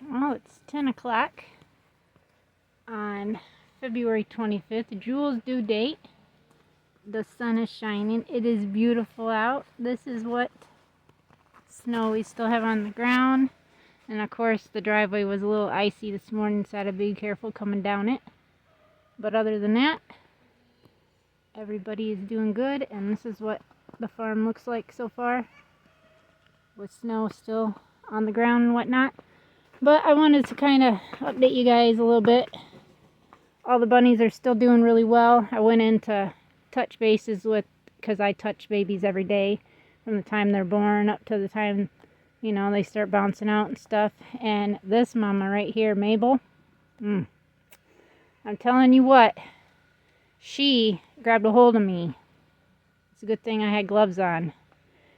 Well, it's 10 o'clock on February 25th, Jules' due date. The sun is shining. It is beautiful out. This is what snow we still have on the ground. And of course, the driveway was a little icy this morning, so I had to be careful coming down it. But other than that, everybody is doing good, and this is what the farm looks like so far, with snow still on the ground and whatnot. But I wanted to kind of update you guys a little bit. All the bunnies are still doing really well. I went in to touch bases with, because I touch babies every day from the time they're born up to the time, you know, they start bouncing out and stuff. And this mama right here, Mabel, I'm telling you what, she grabbed a hold of me. It's a good thing I had gloves on.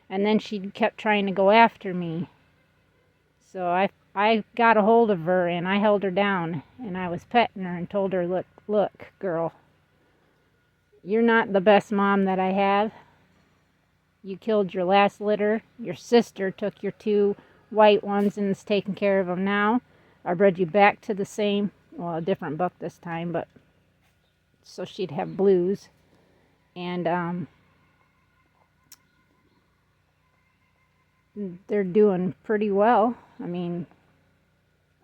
And then she kept trying to go after me. So I got a hold of her and I held her down and I was petting her and told her, look, girl, you're not the best mom that I have. You killed your last litter. Your sister took your 2 white ones and is taking care of them now. I bred you back to the same, well, a different buck this time, but so she'd have blues. And they're doing pretty well. I mean,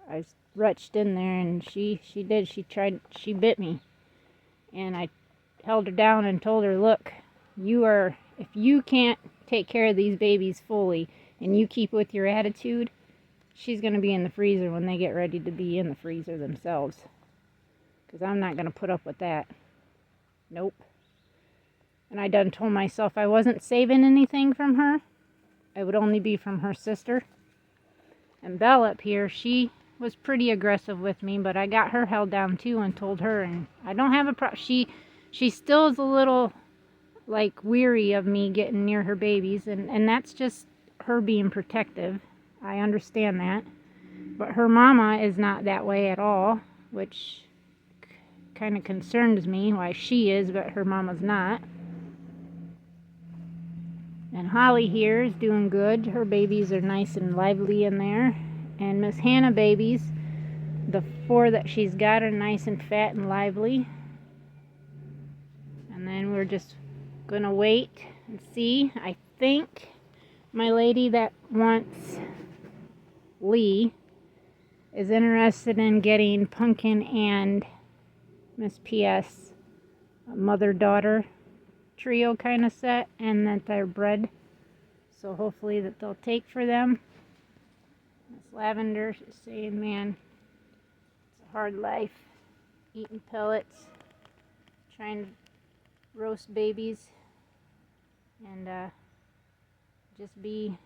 I retched in there and she bit me. And I held her down and told her, look, if you can't take care of these babies fully and you keep with your attitude, she's going to be in the freezer when they get ready to be in the freezer themselves. Because I'm not going to put up with that. Nope. And I done told myself I wasn't saving anything from her. It would only be from her sister. And Belle up here, she was pretty aggressive with me, but I got her held down too and told her, and I don't have a problem. She still is a little like weary of me getting near her babies, and that's just her being protective. I understand that. But her mama is not that way at all, which kind of concerns me why she is, but her mama's not. And Holly here is doing good. Her babies are nice and lively in there. And Miss Hannah babies, the 4 that she's got are nice and fat and lively. And then we're just going to wait and see. I think my lady that wants Lee is interested in getting Pumpkin and Miss PS, a mother-daughter trio kind of set, and that they're bred, so hopefully that they'll take for them. Miss Lavender is saying, man, it's a hard life, eating pellets, trying to roast babies, and just be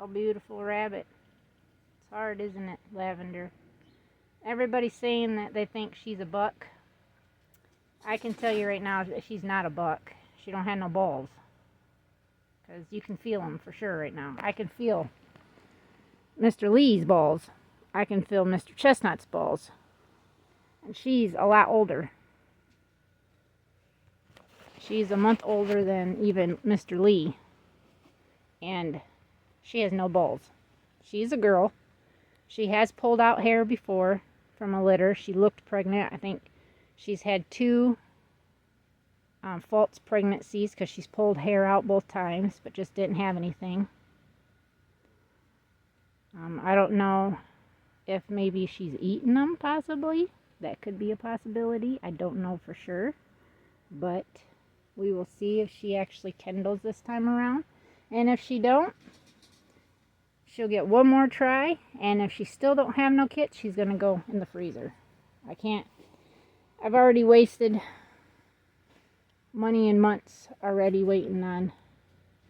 a beautiful rabbit. It's hard, isn't it, Lavender? Everybody's saying that they think she's a buck. I can tell you right now that she's not a buck. She don't have no balls. Because you can feel them for sure right now. I can feel Mr. Lee's balls. I can feel Mr. Chestnut's balls. And she's a lot older. She's a month older than even Mr. Lee. And she has no balls. She's a girl. She has pulled out hair before from a litter. She looked pregnant. I think she's had 2 false pregnancies because she's pulled hair out both times, but just didn't have anything. I don't know if maybe she's eaten them, possibly. That could be a possibility. I don't know for sure. But we will see if she actually kindles this time around. And if she don't, she'll get one more try. And if she still don't have no kits, she's going to go in the freezer. I've already wasted money and months already waiting on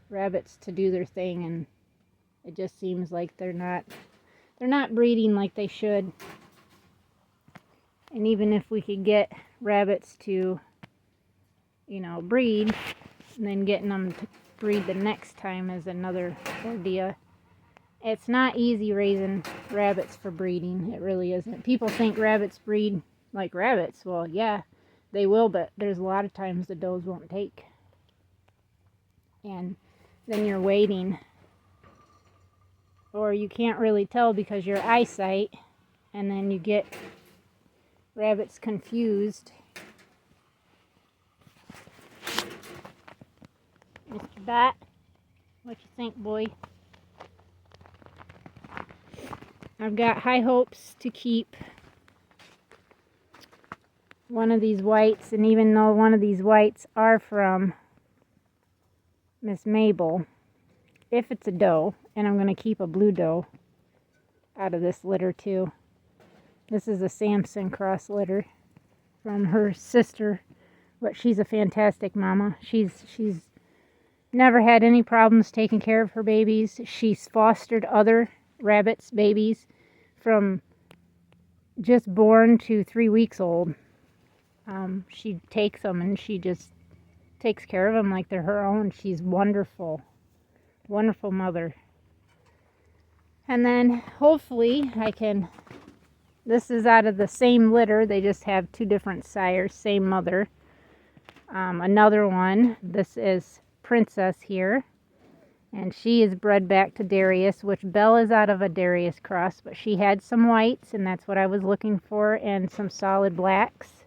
rabbits to do their thing, and it just seems like they're not breeding like they should. And even if we could get rabbits to, you know, breed, and then getting them to breed the next time is another idea. It's not easy raising rabbits for breeding. It really isn't. People think rabbits breed like rabbits. Well, yeah, they will, but there's a lot of times the does won't take. And then you're waiting. Or you can't really tell because your eyesight, and then you get rabbits confused. Mr. Dot, what you think, boy? I've got high hopes to keep one of these whites, and even though one of these whites are from Miss Mabel, if it's a doe, and I'm going to keep a blue doe out of this litter too. This is a Samson cross litter from her sister, but she's a fantastic mama. She's never had any problems taking care of her babies. She's fostered other rabbits' babies from just born to 3 weeks old. She takes them and she just takes care of them like they're her own. She's wonderful, wonderful mother. And then hopefully I can, this is out of the same litter, they just have 2 different sires, same mother. Another one, this is Princess here, and she is bred back to Darius, which Belle is out of a Darius cross, but she had some whites, and that's what I was looking for, and some solid blacks.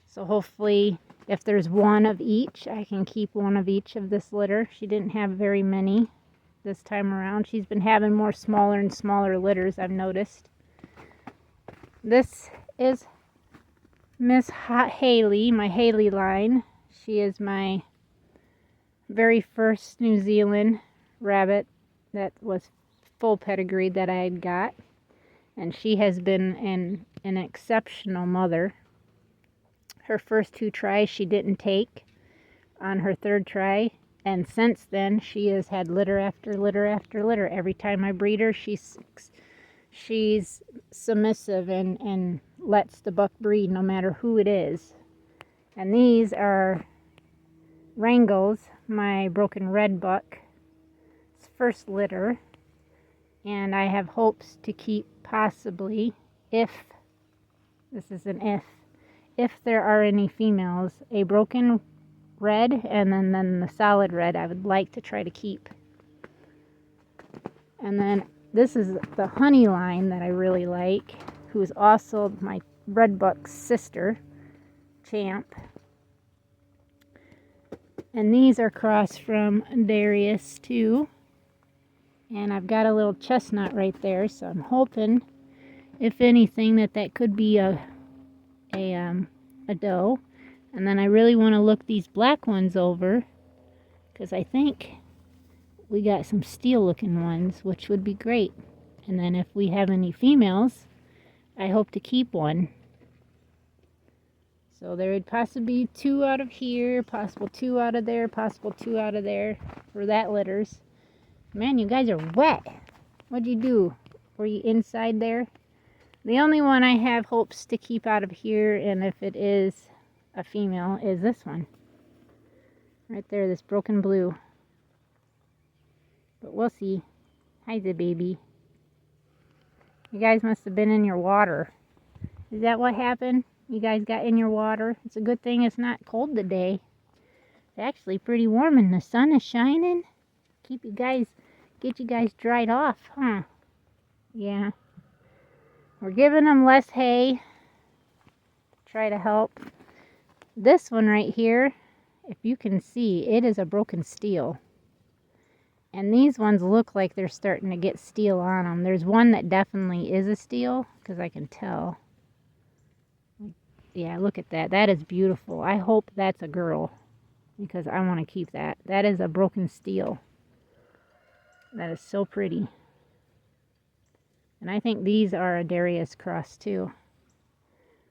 So hopefully, if there's one of each, I can keep one of each of this litter. She didn't have very many this time around. She's been having more smaller and smaller litters, I've noticed. This is Miss Haley, my Haley line. She is my very first New Zealand rabbit that was full pedigree that I had got. And she has been an exceptional mother. Her first 2 tries she didn't take. On her 3rd try, and since then she has had litter after litter after litter. Every time I breed her, she's submissive and lets the buck breed no matter who it is. And these are Wrangles, my broken red buck's first litter, and I have hopes to keep possibly, if this is an if there are any females, a broken red and then the solid red I would like to try to keep. And then this is the honey line that I really like, who's also my red buck's sister, Champ. And these are crossed from Darius too. And I've got a little chestnut right there, so I'm hoping, if anything, that could be a doe. And then I really want to look these black ones over, because I think we got some steel looking ones, which would be great. And then if we have any females, I hope to keep one. So there would possibly be 2 out of here, possible 2 out of there, possible 2 out of there for that litters. Man, you guys are wet. What'd you do? Were you inside there? The only one I have hopes to keep out of here, and if it is a female, is this one. Right there, this broken blue. But we'll see. Hi, the baby. You guys must have been in your water. Is that what happened? You guys got in your water? It's a good thing it's not cold today. It's actually pretty warm and the sun is shining. Get you guys dried off, huh? Yeah. We're giving them less hay. Try to help. This one right here, if you can see, it is a broken steel. And these ones look like they're starting to get steel on them. There's one that definitely is a steel, because I can tell. Yeah, look at that. That is beautiful. I hope that's a girl, because I want to keep that. That is a broken steel. That is so pretty. And I think these are a Darius cross too.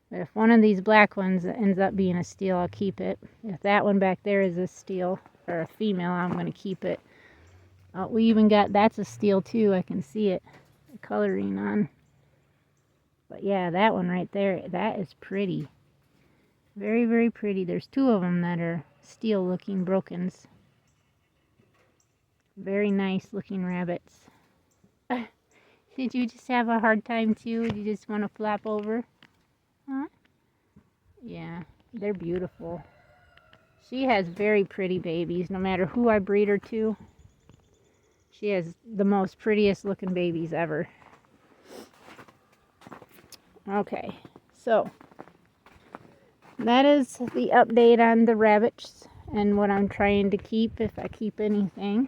But if one of these black ones ends up being a steel, I'll keep it. If that one back there is a steel, or a female, I'm going to keep it. We even got, that's a steel too. I can see it, the coloring on. But yeah, that one right there, that is pretty. Very, very pretty. There's 2 of them that are steel looking brokens. Very nice looking rabbits. Did you just have a hard time too? Did you just want to flap over? Huh? Yeah, they're beautiful. She has very pretty babies, no matter who I breed her to. She has the most prettiest looking babies ever. Okay, so that is the update on the rabbits and what I'm trying to keep, if I keep anything.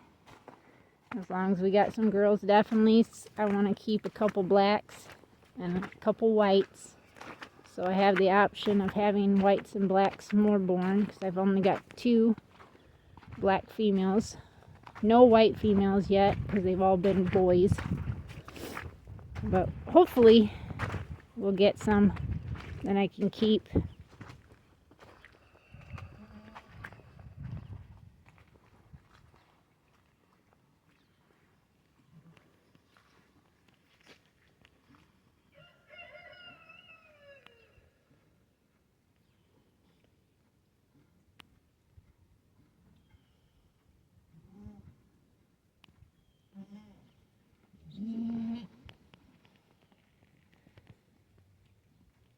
As long as we got some girls, definitely I want to keep a couple blacks and a couple whites. So I have the option of having whites and blacks more born, because I've only got 2 black females. No white females yet, because they've all been boys. But hopefully we'll get some that I can keep.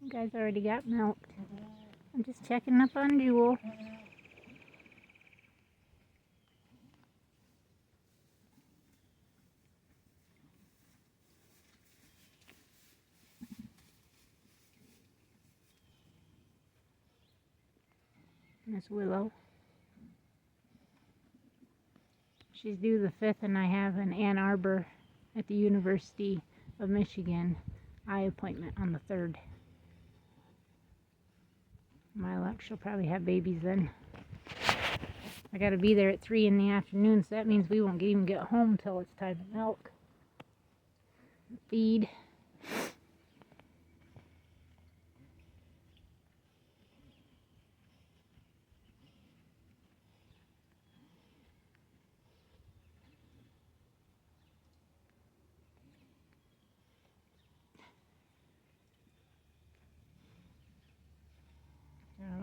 You guys already got milked. I'm just checking up on Jewel. Miss Willow. She's due the 5th, and I have an Ann Arbor at the University of Michigan eye appointment on the 3rd. My luck, she'll probably have babies then. I gotta be there at 3 in the afternoon, so that means we won't even get home till it's time to milk. Feed.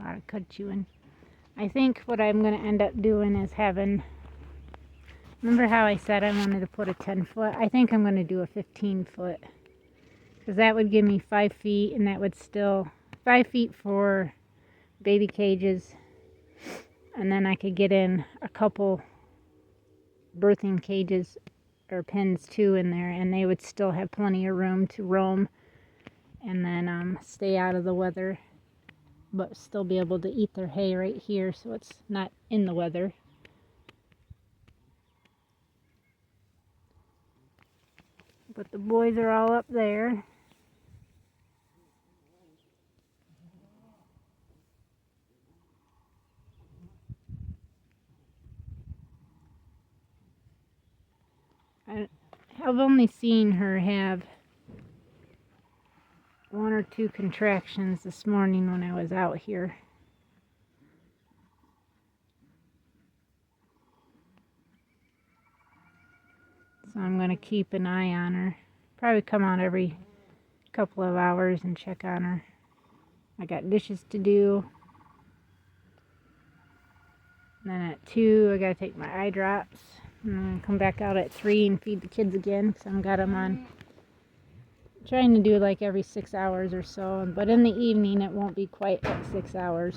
A lot of cud chewing. I think what I'm going to end up doing is having, remember how I said I wanted to put a 10-foot? I think I'm going to do a 15-foot, because that would give me 5 feet, and that would still, 5 feet for baby cages, and then I could get in a couple birthing cages or pens too in there, and they would still have plenty of room to roam, and then stay out of the weather, but still be able to eat their hay right here, so it's not in the weather. But the boys are all up there. I've only seen her have 1 or 2 contractions this morning when I was out here. So I'm going to keep an eye on her. Probably come out every couple of hours and check on her. I got dishes to do. And then at 2, I got to take my eye drops. And then come back out at 3 and feed the kids again, because I've got them on. Trying to do like every 6 hours or so. But in the evening, it won't be quite at 6 hours.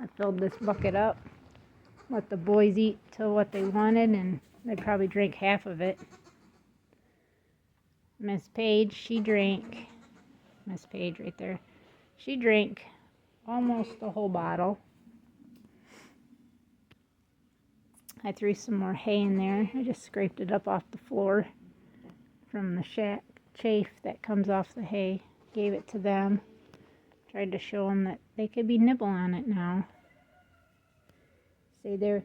I filled this bucket up. Let the boys eat till what they wanted, and they probably drank half of it. Miss Paige, she drank, Miss Paige right there, she drank almost the whole bottle. I threw some more hay in there. I just scraped it up off the floor from the chaff that comes off the hay. Gave it to them. Tried to show them that they could be nibble on it now. Say they're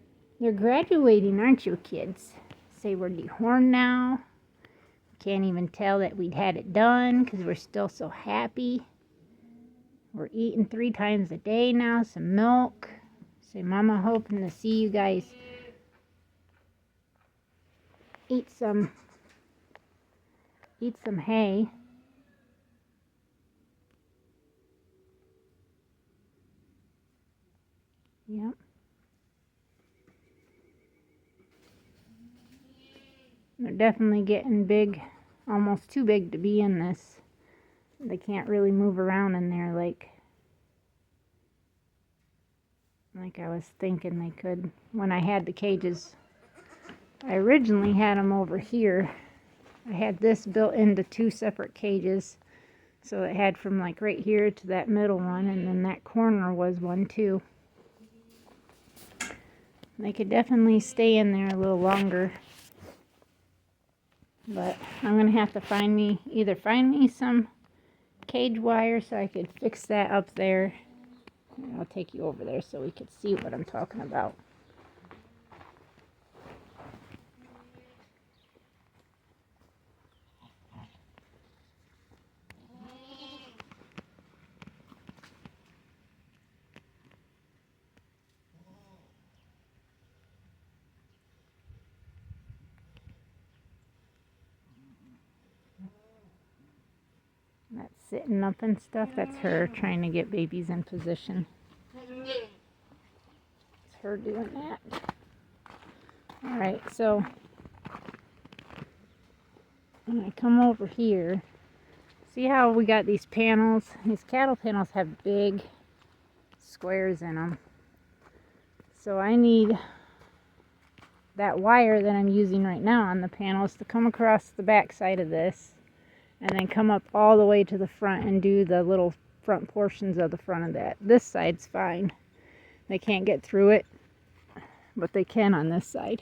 graduating, aren't you, kids? Say we're dehorned now. Can't even tell that we'd had it done because we're still so happy. We're eating 3 times a day now, some milk. Say, Mama, hoping to see you guys eat some hay. Yep. They're definitely getting big, almost too big to be in this. They can't really move around in there like I was thinking they could when I had the cages I originally had them over here. I had this built into 2 separate cages. So it had from like right here to that middle one, and then that corner was one too. They could definitely stay in there a little longer. But I'm going to have to either find me some cage wire so I could fix that up there. I'll take you over there so we could see what I'm talking about. That's sitting up and stuff. That's her trying to get babies in position. It's her doing that. Alright, so when I come over here, see how we got these panels? These cattle panels have big squares in them. So I need that wire that I'm using right now on the panels to come across the back side of this and then come up all the way to the front and do the little front portions of the front of that. This side's fine. They can't get through it, but they can on this side,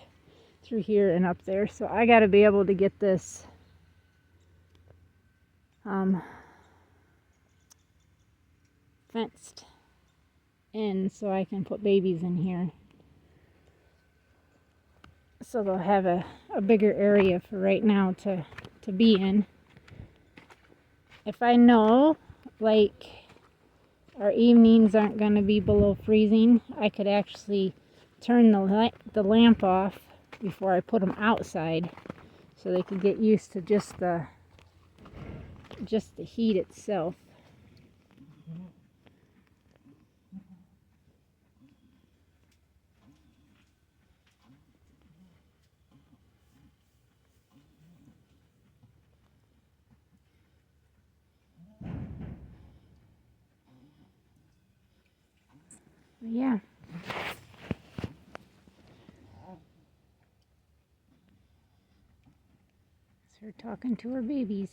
through here and up there. So I got to be able to get this fenced in so I can put babies in here. So they'll have a bigger area for right now to be in. If I know, like, our evenings aren't going to be below freezing, I could actually turn the lamp off before I put them outside so they could get used to just the heat itself. Yeah. It's her talking to her babies.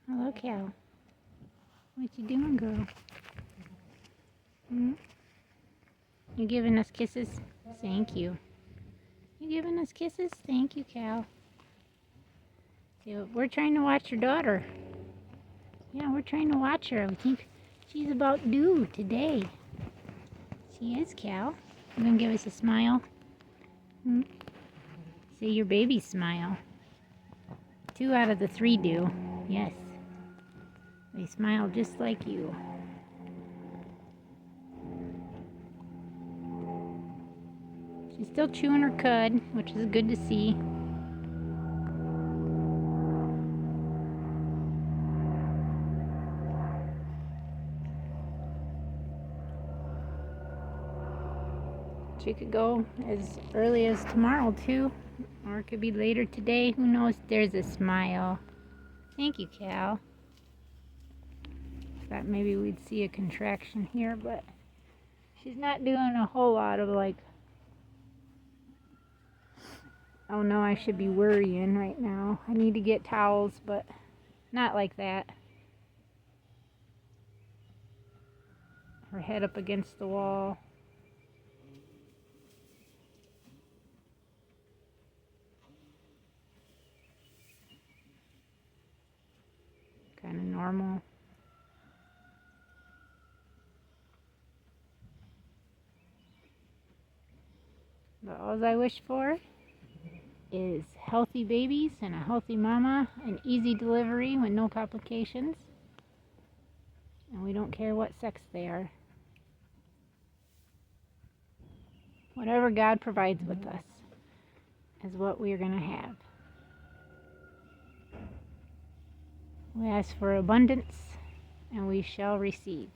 Hello, Cal. What you doing, girl? You giving us kisses? Thank you. You giving us kisses? Thank you, Cal. Yeah, we're trying to watch your daughter. Yeah, we're trying to watch her. We think she's about due today. She is, Cal. You gonna give us a smile? Say your baby smile. 2 out of the 3 do. Yes. They smile just like you. She's still chewing her cud, which is good to see. She could go as early as tomorrow too, or it could be later today. Who knows? There's a smile. Thank you, Cal. Thought maybe we'd see a contraction here, but she's not doing a whole lot of like, oh no, I should be worrying right now. I need to get towels, but not like that. Her head up against the wall. Kind of normal. But all I wish for is healthy babies and a healthy mama, an easy delivery with no complications. And we don't care what sex they are. Whatever God provides with us is what we're going to have. We ask for abundance, and we shall receive.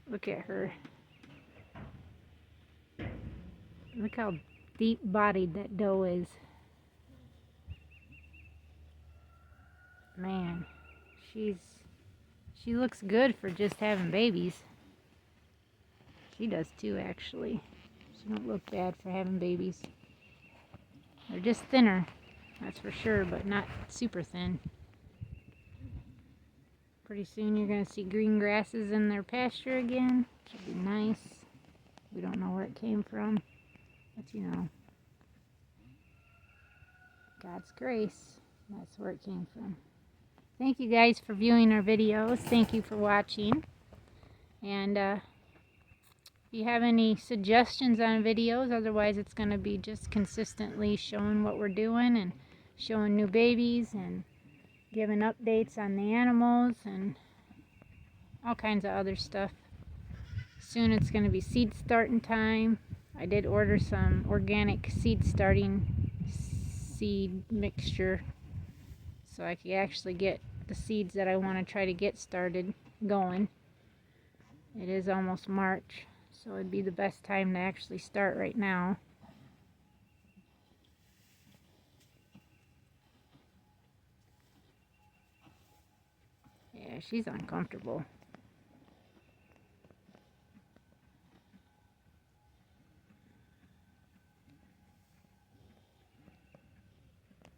Look at her. Look how deep-bodied that doe is. Man, she looks good for just having babies. She does too, actually. She don't look bad for having babies. They're just thinner, that's for sure, but not super thin. Pretty soon you're going to see green grasses in their pasture again. Should be nice. We don't know where it came from, but you know, God's grace, that's where it came from. Thank you guys for viewing our videos. Thank you for watching. And if you have any suggestions on videos, otherwise it's going to be just consistently showing what we're doing and showing new babies and giving updates on the animals and all kinds of other stuff. Soon it's going to be seed starting time. I did order some organic seed mixture so I could actually get the seeds that I want to try to get started going. It is almost March, so it'd be the best time to actually start right now. Yeah, she's uncomfortable.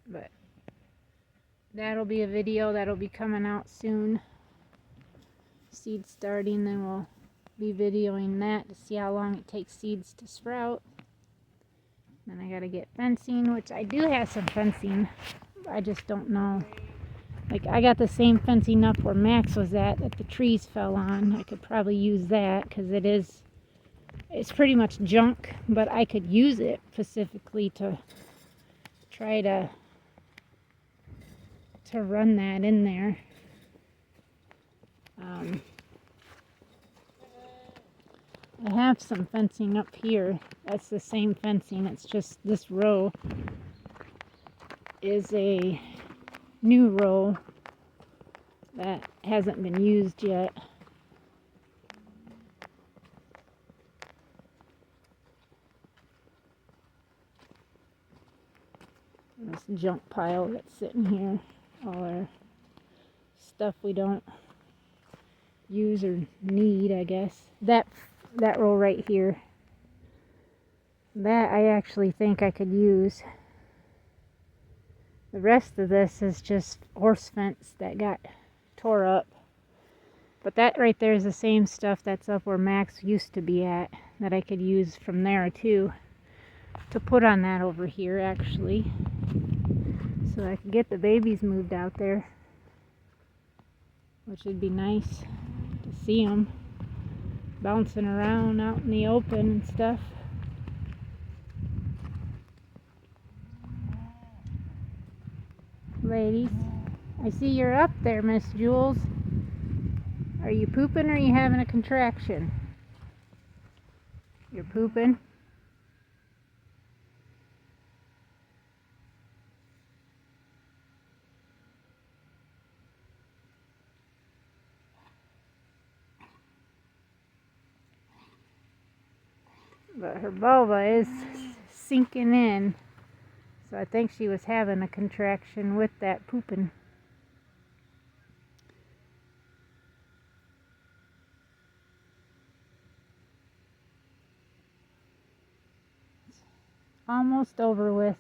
But that'll be a video that'll be coming out soon. Seed starting, then we'll be videoing that to see how long it takes seeds to sprout. Then I gotta get fencing, which I do have some fencing. I just don't know. Like, I got the same fencing up where Max was at that the trees fell on. I could probably use that because it's pretty much junk, but I could use it specifically to try to run that in there. I have some fencing up here. That's the same fencing. It's just this row is a new row that hasn't been used yet. This junk pile that's sitting here, all our stuff we don't use or need, I guess. That row right here, that I actually think I could use. The rest of this is just horse fence that got tore up. But that right there is the same stuff that's up where Max used to be at, that I could use from there too, to put on that over here actually, so I could get the babies moved out there, which would be nice to see them bouncing around out in the open and stuff. Ladies, I see you're up there, Miss Jules. Are you pooping or are you having a contraction? You're pooping? But her vulva is sinking in, so I think she was having a contraction with that pooping. It's almost over with.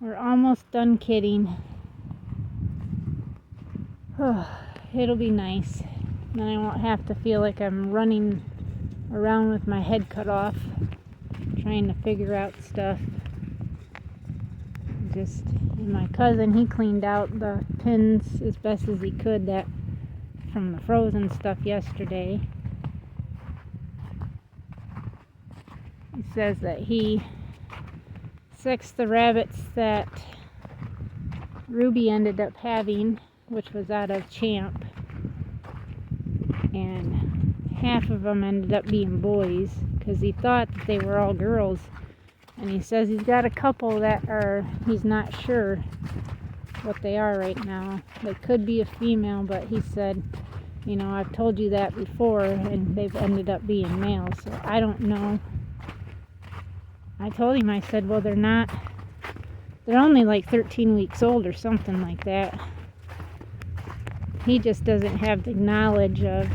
We're almost done kidding. It'll be nice. Then I won't have to feel like I'm running around with my head cut off trying to figure out stuff. And my cousin, he cleaned out the pins as best as he could that from the frozen stuff yesterday. He says that he sexed the rabbits that Ruby ended up having, which was out of Champ, and half of them ended up being boys because he thought that they were all girls. And he says he's got a couple that are, he's not sure what they are right now. They could be a female, but he said, you know, I've told you that before, and they've ended up being males, so I don't know. I told him, I said, well, they're only like 13 weeks old or something like that. He just doesn't have the knowledge of,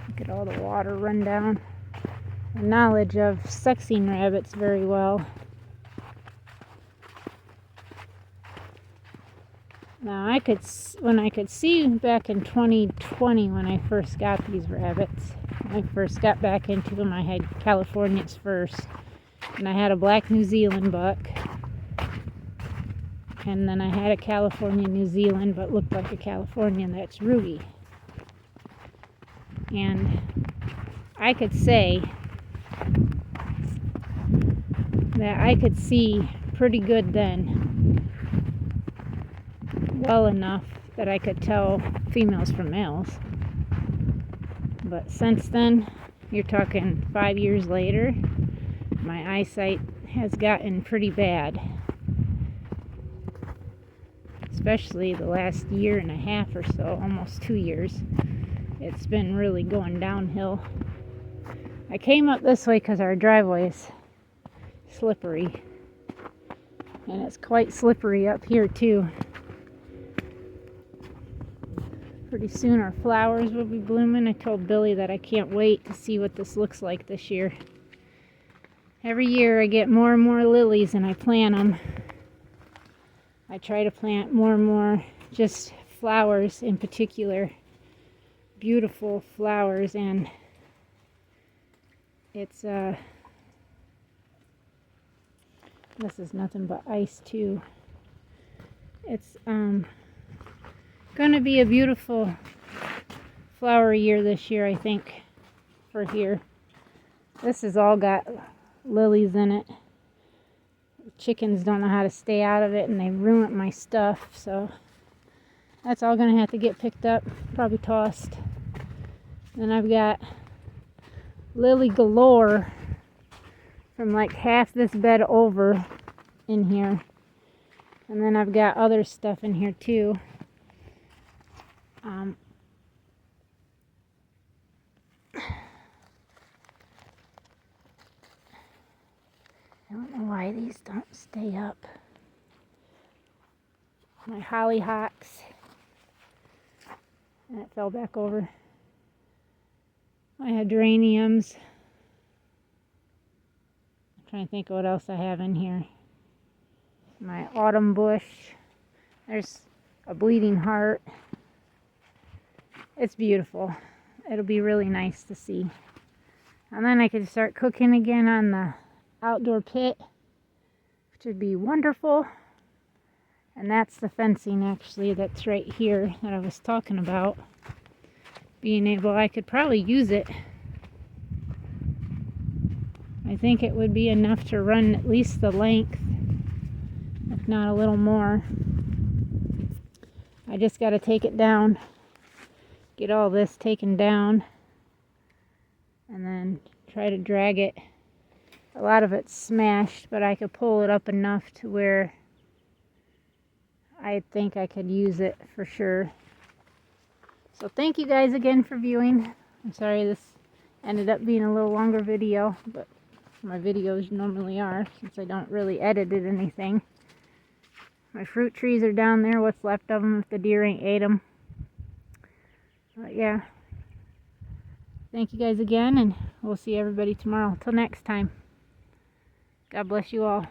look at all the water run down, the knowledge of sexing rabbits very well. Now, when I could see back in 2020 when I first got these rabbits, when I first got back into them, I had Californias first, and I had a black New Zealand buck, and then I had a California New Zealand, but looked like a Californian, that's Ruby. And I could say that I could see pretty good then, well enough that I could tell females from males. But since then, you're talking 5 years later, my eyesight has gotten pretty bad. Especially the last year and a half or so, almost 2 years. It's been really going downhill. I came up this way because our driveway is slippery. And it's quite slippery up here too. Pretty soon our flowers will be blooming. I told Billy that I can't wait to see what this looks like this year. Every year I get more and more lilies and I plant them. I try to plant more and more just flowers in particular. Beautiful flowers, and it's this is nothing but ice too. It's gonna be a beautiful flower year this year, I think, for here. This has all got lilies in it. The chickens don't know how to stay out of it, and they ruined my stuff, so that's all gonna have to get picked up, probably tossed. Then I've got lily galore from like half this bed over in here. And then I've got other stuff in here too. I don't know why these don't stay up. My hollyhocks. And it fell back over. My hydrangeums. I'm trying to think of what else I have in here. My autumn bush. There's a bleeding heart. It's beautiful. It'll be really nice to see. And then I could start cooking again on the outdoor pit, which would be wonderful. And that's the fencing actually that's right here that I was talking about. Being able, I could probably use it. I think it would be enough to run at least the length, if not a little more. I just got to take it down, get all this taken down, and then try to drag it. A lot of it's smashed, but I could pull it up enough to where I think I could use it for sure. So thank you guys again for viewing. I'm sorry this ended up being a little longer video, but my videos normally are, since I don't really edit it anything. My fruit trees are down there, what's left of them if the deer ain't ate them. But yeah, thank you guys again, and we'll see everybody tomorrow. Till next time, God bless you all.